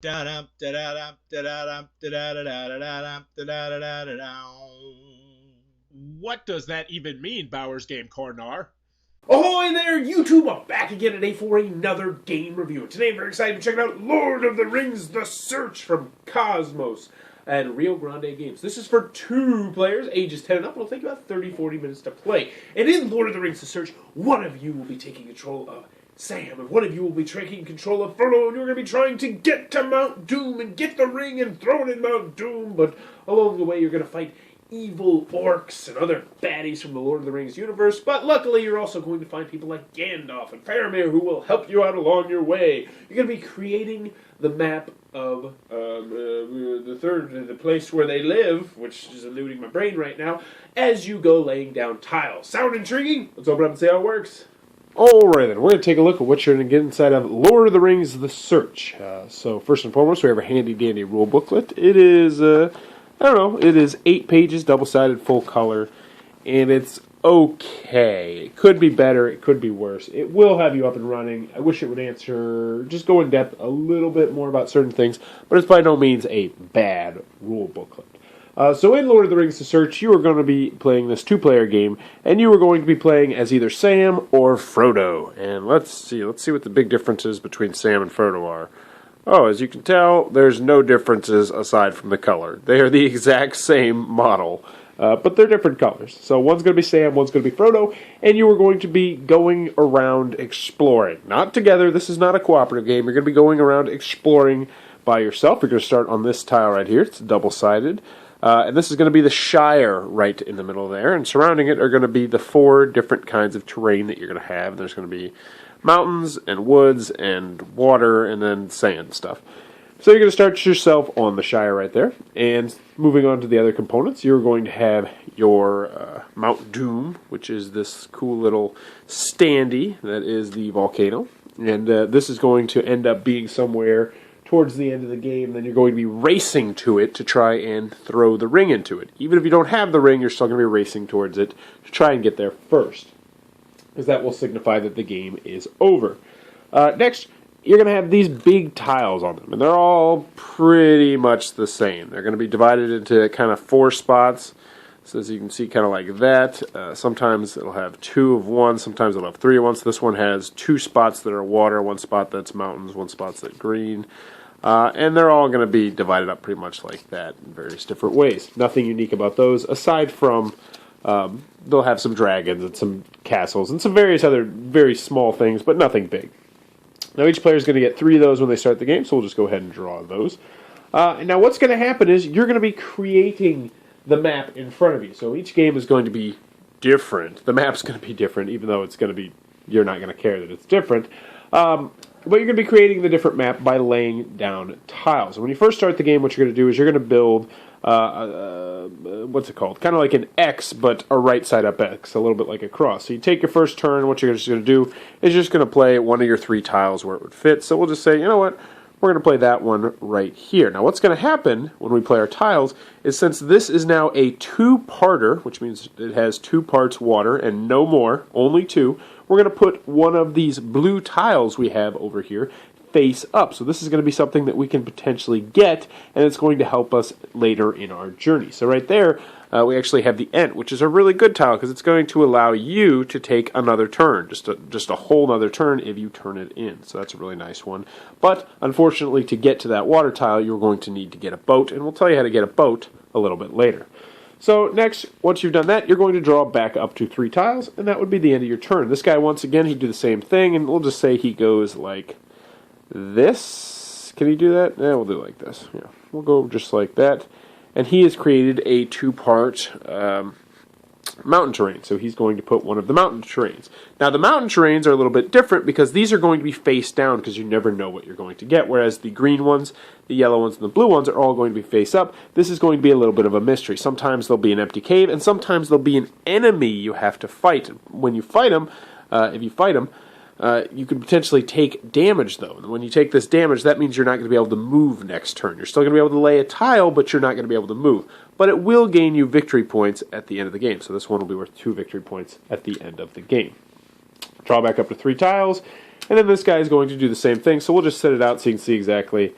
What does that even mean, Bowers Game Corner? Ahoy there, YouTube! I'm back again today for another game review. Today I'm very excited to check out Lord of the Rings The Search from Cosmos and Rio Grande Games. This is for 2 players, ages 10 and up. It'll take about 30-40 minutes to play. And in Lord of the Rings The Search, one of you will be taking control of Sam, and one of you will be taking control of Frodo, and you're going to be trying to get to Mount Doom and get the ring and throw it in Mount Doom. But along the way, you're going to fight evil orcs and other baddies from the Lord of the Rings universe, but luckily you're also going to find people like Gandalf and Faramir who will help you out along your way. You're going to be creating the map of the place where they live, which is eluding my brain right now, as you go laying down tiles. Sound intriguing? Let's open up and see how it works. Alright then, we're going to take a look at what you're going to get inside of Lord of the Rings The Search. So first and foremost, we have a handy dandy rule booklet. It is it is 8 pages, double-sided, full color, and it's okay. It could be better, it could be worse. It will have you up and running. I wish it would just go in depth a little bit more about certain things, but it's by no means a bad rule booklet. So in Lord of the Rings The Search, you are going to be playing this 2-player game, and you are going to be playing as either Sam or Frodo. And let's see what the big differences between Sam and Frodo are. Oh, as you can tell, there's no differences aside from the color. They are the exact same model, but they're different colors. So one's going to be Sam, one's going to be Frodo, and you are going to be going around exploring. Not together, this is not a cooperative game. You're going to be going around exploring by yourself. You're going to start on this tile right here. It's double-sided. And this is going to be the Shire right in the middle there, and surrounding it are going to be the 4 different kinds of terrain that you're going to have. There's going to be mountains and woods and water and then sand stuff. So you're going to start yourself on the Shire right there. And moving on to the other components, you're going to have your Mount Doom, which is this cool little standee that is the volcano. And this is going to end up being somewhere towards the end of the game. Then you're going to be racing to it to try and throw the ring into it. Even if you don't have the ring, you're still going to be racing towards it to try and get there first, because that will signify that the game is over. Next, you're going to have these big tiles on them, and they're all pretty much the same. They're going to be divided into kind of 4 spots, so as you can see, kind of like that. Sometimes it'll have 2 of one, sometimes it'll have 3 of one. So this one has 2 spots that are water, 1 spot that's mountains, 1 spot that's green. And they're all going to be divided up pretty much like that in various different ways. Nothing unique about those, aside from they'll have some dragons and some castles and some various other very small things, but nothing big. Now each player is going to get 3 of those when they start the game, so we'll just go ahead and draw those. And now what's going to happen is you're going to be creating the map in front of you. So each game is going to be different. The map's going to be different, even though it's going to be, you're not going to care that it's different. But you're going to be creating the different map by laying down tiles. And when you first start the game, what you're going to do is you're going to build, what's it called? Kind of like an X, but a right side up X, a little bit like a cross. So you take your first turn, what you're just going to do is you're just going to play one of your 3 tiles where it would fit. So we'll just say, you know what? We're going to play that one right here. Now what's going to happen when we play our tiles is, since this is now a 2-parter, which means it has 2 parts water and no more, only 2, we're going to put one of these blue tiles we have over here face up. So this is going to be something that we can potentially get, and it's going to help us later in our journey. So right there, we actually have the Ent, which is a really good tile because it's going to allow you to take another turn, just a whole other turn if you turn it in. So that's a really nice one. But unfortunately, to get to that water tile, you're going to need to get a boat, and we'll tell you how to get a boat a little bit later. So next, once you've done that, you're going to draw back up to 3 tiles, and that would be the end of your turn. This guy, once again, he'd do the same thing, and we'll just say he goes like this. Can he do that? Yeah, we'll do it like this. Yeah, we'll go just like that. And he has created a 2-part mountain terrain. So he's going to put one of the mountain terrains. Now the mountain terrains are a little bit different because these are going to be face down because you never know what you're going to get. Whereas the green ones, the yellow ones, and the blue ones are all going to be face up. This is going to be a little bit of a mystery. Sometimes there'll be an empty cave, and sometimes there'll be an enemy you have to fight. When you fight them, if you fight them, you could potentially take damage, though. And when you take this damage, that means you're not going to be able to move next turn. You're still going to be able to lay a tile, but you're not going to be able to move. But it will gain you victory points at the end of the game. So this one will be worth 2 victory points at the end of the game. Draw back up to 3 tiles, and then this guy is going to do the same thing. So we'll just set it out so you can see exactly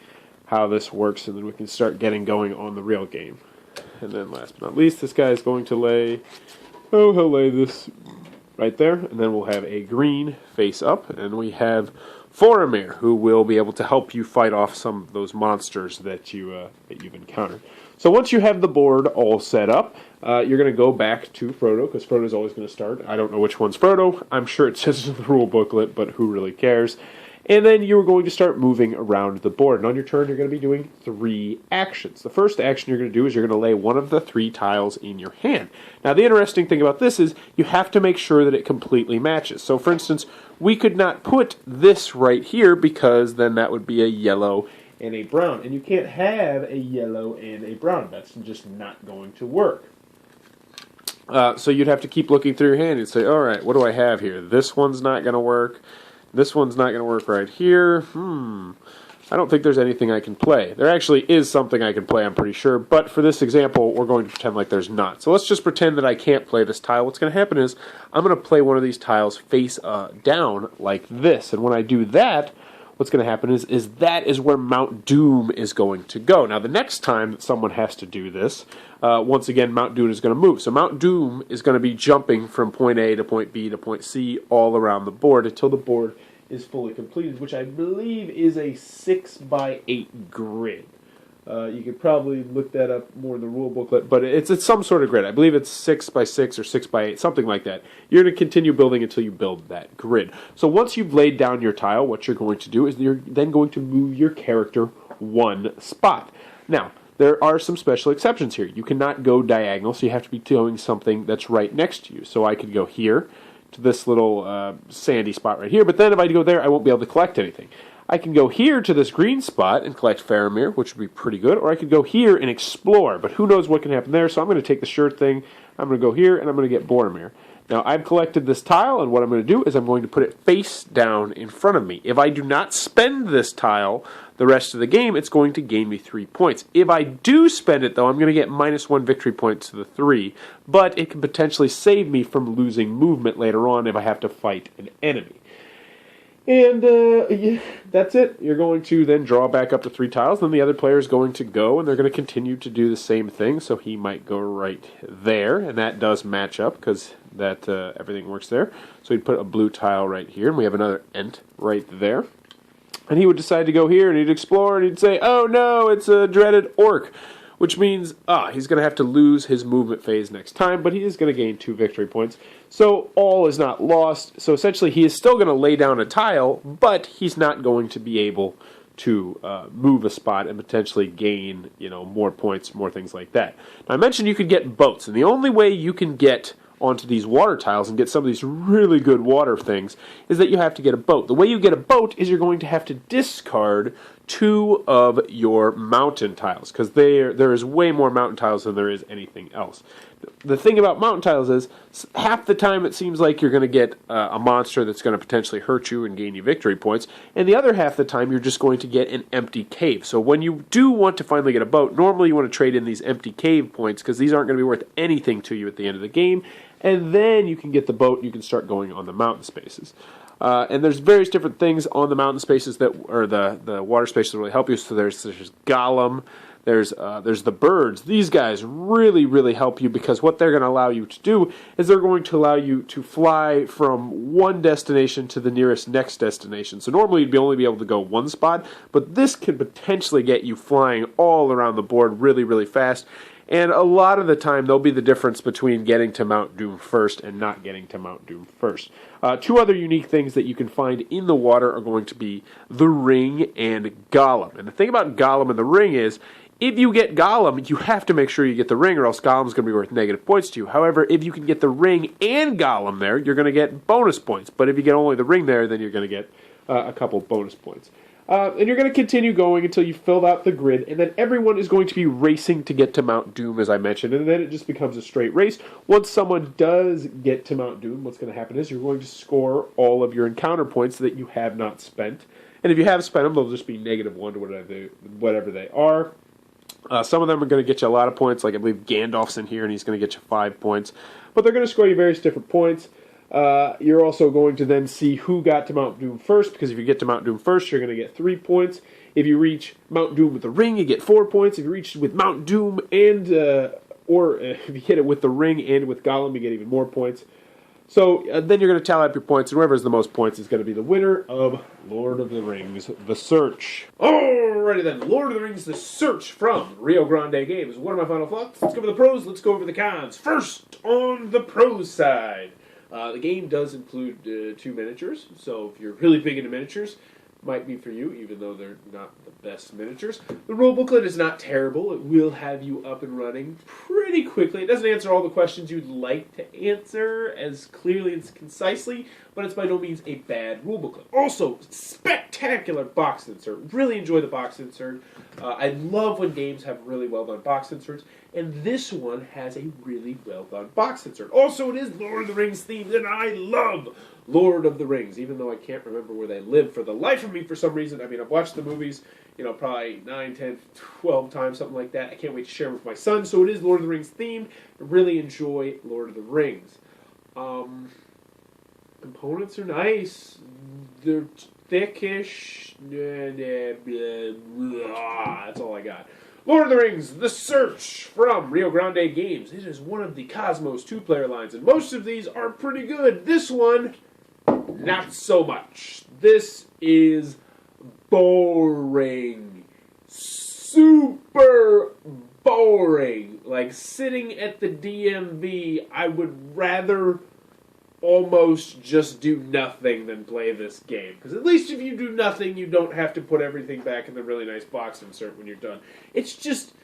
how this works, and then we can start getting going on the real game. And then last but not least, this guy is going to lay, he'll lay this right there, and then we'll have a green face up, and we have Faramir, who will be able to help you fight off some of those monsters that you've encountered. So once you have the board all set up, you're going to go back to Frodo, because Frodo's always going to start. I don't know which one's Frodo. I'm sure it says in the rule booklet, but who really cares? And then you're going to start moving around the board. And on your turn, you're going to be doing 3 actions. The first action you're going to do is you're going to lay one of the 3 tiles in your hand. Now, the interesting thing about this is you have to make sure that it completely matches. So, for instance, we could not put this right here because then that would be a yellow and a brown. And you can't have a yellow and a brown. That's just not going to work. So you'd have to keep looking through your hand and say, all right, what do I have here? This one's not going to work. This one's not going to work right here. I don't think there's anything I can play. There actually is something I can play, I'm pretty sure. But for this example, we're going to pretend like there's not. So let's just pretend that I can't play this tile. What's going to happen is I'm going to play one of these tiles face down like this. And when I do that, what's going to happen is that is where Mount Doom is going to go. Now, the next time that someone has to do this, once again, Mount Doom is going to move. So Mount Doom is going to be jumping from point A to point B to point C all around the board until the board is fully completed, which I believe is a 6x8 grid. You could probably look that up more in the rule booklet, but it's some sort of grid. I believe it's 6x6 or 6x8, something like that. You're going to continue building until you build that grid. So once you've laid down your tile, what you're going to do is you're then going to move your character 1 spot. Now, there are some special exceptions here. You cannot go diagonal, so you have to be doing something that's right next to you. So I could go here to this little sandy spot right here, but then if I go there, I won't be able to collect anything. I can go here to this green spot and collect Faramir, which would be pretty good, or I could go here and explore, but who knows what can happen there, so I'm going to take the shirt thing, I'm going to go here, and I'm going to get Boromir. Now, I've collected this tile, and what I'm going to do is I'm going to put it face down in front of me. If I do not spend this tile the rest of the game, it's going to gain me 3 points. If I do spend it, though, I'm going to get -1 victory points to the 3, but it can potentially save me from losing movement later on if I have to fight an enemy. And yeah, that's it. You're going to then draw back up to 3 tiles, then the other player is going to go, and they're going to continue to do the same thing, so he might go right there, and that does match up because that everything works there. So he'd put a blue tile right here, and we have another Ent right there. And he would decide to go here, and he'd explore, and he'd say, oh no, it's a dreaded orc, which means he's going to have to lose his movement phase next time, but he is going to gain 2 victory points. So all is not lost. So essentially he is still going to lay down a tile, but he's not going to be able to move a spot and potentially gain, more points, more things like that. Now, I mentioned you could get boats, and the only way you can get onto these water tiles and get some of these really good water things is that you have to get a boat. The way you get a boat is you're going to have to discard 2 of your mountain tiles, because there is way more mountain tiles than there is anything else. The thing about mountain tiles is half the time it seems like you're going to get a monster that's going to potentially hurt you and gain you victory points, and the other half the time you're just going to get an empty cave. So when you do want to finally get a boat, normally you want to trade in these empty cave points because these aren't going to be worth anything to you at the end of the game, and then you can get the boat and you can start going on the mountain spaces. And there's various different things on the mountain spaces or the water spaces that really help you. So there's Gollum, there's the birds. These guys really, really help you because what they're going to allow you to do is they're going to allow you to fly from one destination to the nearest next destination. So normally you'd only be able to go one spot, but this can potentially get you flying all around the board really, really fast. And a lot of the time, there'll be the difference between getting to Mount Doom first and not getting to Mount Doom first. 2 other unique things that you can find in the water are going to be the ring and Gollum. And the thing about Gollum and the ring is, if you get Gollum, you have to make sure you get the ring, or else Gollum's going to be worth negative points to you. However, if you can get the ring and Gollum there, you're going to get bonus points. But if you get only the ring there, then you're going to get a couple bonus points. And you're going to continue going until you fill out the grid, and then everyone is going to be racing to get to Mount Doom, as I mentioned, and then it just becomes a straight race. Once someone does get to Mount Doom, what's going to happen is you're going to score all of your encounter points that you have not spent. And if you have spent them, they'll just be -1 to whatever they are. Some of them are going to get you a lot of points, like I believe Gandalf's in here, and he's going to get you 5 points. But they're going to score you various different points. You're also going to then see who got to Mount Doom first, because if you get to Mount Doom first, you're going to get 3 points. If you reach Mount Doom with the ring, you get 4 points. If you reach with Mount Doom and if you hit it with the ring and with Gollum, you get even more points. So then you're going to tally up your points, and whoever has the most points is going to be the winner of Lord of the Rings, The Search. Alrighty then, Lord of the Rings, The Search from Rio Grande Games. What are my final thoughts? Let's go over the pros, let's go over the cons. First, on the pros side. The game does include 2 miniatures, so if you're really big into miniatures, might be for you, even though they're not the best miniatures. The rule booklet is not terrible. It will have you up and running pretty quickly. It doesn't answer all the questions you'd like to answer as clearly and concisely, but it's by no means a bad rule booklet. Also, spectacular box insert. Really enjoy the box insert. I love when games have really well done box inserts, and this one has a really well done box insert. Also, it is Lord of the Rings themed, and I love Lord of the Rings, even though I can't remember where they live for the life of me for some reason. I mean, I've watched the movies, probably 9, 10, 12 times, something like that. I can't wait to share with my son, so it is Lord of the Rings themed. I really enjoy Lord of the Rings. Components are nice. They're thickish. That's all I got. Lord of the Rings, The Search from Rio Grande Games. It is one of the Cosmos 2-player lines, and most of these are pretty good. This one, not so much. This is boring. Super boring. Like sitting at the DMV, I would rather almost just do nothing than play this game. Because at least if you do nothing, you don't have to put everything back in the really nice box insert when you're done. It's just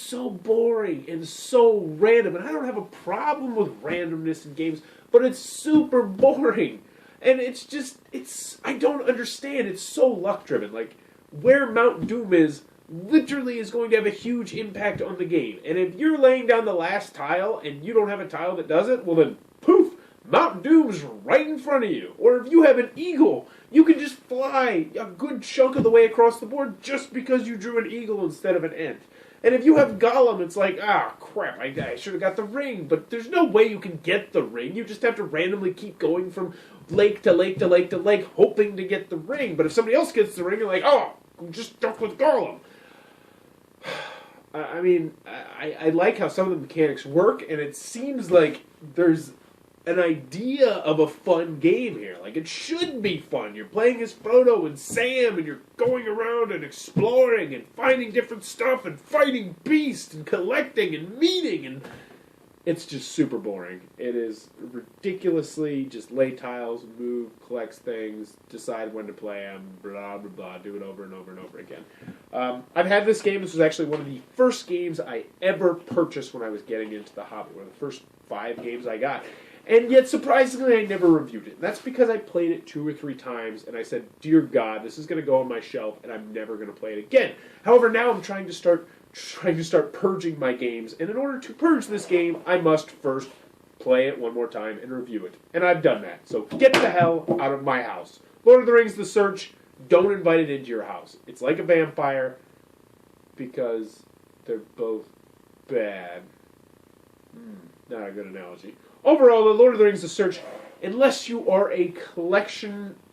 so boring and so random. And I don't have a problem with randomness in games, but it's super boring. And I don't understand. It's so luck-driven. Like, where Mount Doom is literally is going to have a huge impact on the game. And if you're laying down the last tile and you don't have a tile that does it, well then, poof! Mount Doom's right in front of you. Or if you have an eagle, you can just fly a good chunk of the way across the board just because you drew an eagle instead of an ant. And if you have Gollum, it's like, crap, I should have got the ring. But there's no way you can get the ring. You just have to randomly keep going from lake to lake to lake to lake, hoping to get the ring. But if somebody else gets the ring, you're like, I'm just stuck with Gollum. I mean, I like how some of the mechanics work, and it seems like there's an idea of a fun game here. Like, it should be fun. You're playing as Frodo and Sam, and you're going around and exploring and finding different stuff and fighting beasts and collecting and meeting, and it's just super boring. It is ridiculously just lay tiles, move, collects things, decide when to play them, blah, blah, blah, do it over and over and over again. I've had this game. This was actually one of the first games I ever purchased when I was getting into the hobby. One of the first 5 games I got. And yet, surprisingly, I never reviewed it. And that's because I played it 2 or 3 times, and I said, dear God, this is going to go on my shelf, and I'm never going to play it again. However, now I'm trying to start purging my games, and in order to purge this game, I must first play it one more time and review it. And I've done that. So get the hell out of my house. Lord of the Rings, The Search, don't invite it into your house. It's like a vampire, because they're both bad. Not a good analogy. Overall, the Lord of the Rings The Search, unless you are a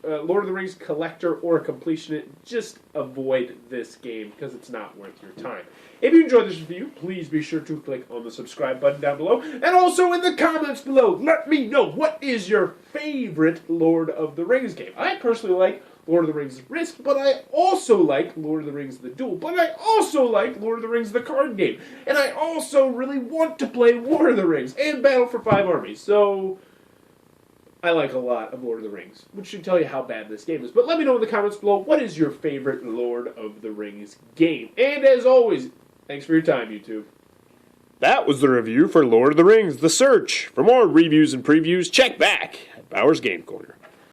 Lord of the Rings collector or a completionist, just avoid this game because it's not worth your time. If you enjoyed this review, please be sure to click on the subscribe button down below. And also in the comments below, let me know what is your favorite Lord of the Rings game. I personally like Lord of the Rings Risk, but I also like Lord of the Rings The Duel, but I also like Lord of the Rings The Card Game, and I also really want to play War of the Rings and Battle for 5 Armies, so I like a lot of Lord of the Rings, which should tell you how bad this game is. But let me know in the comments below, what is your favorite Lord of the Rings game? And as always, thanks for your time, YouTube. That was the review for Lord of the Rings The Search. For more reviews and previews, check back at Bowers Game Corner.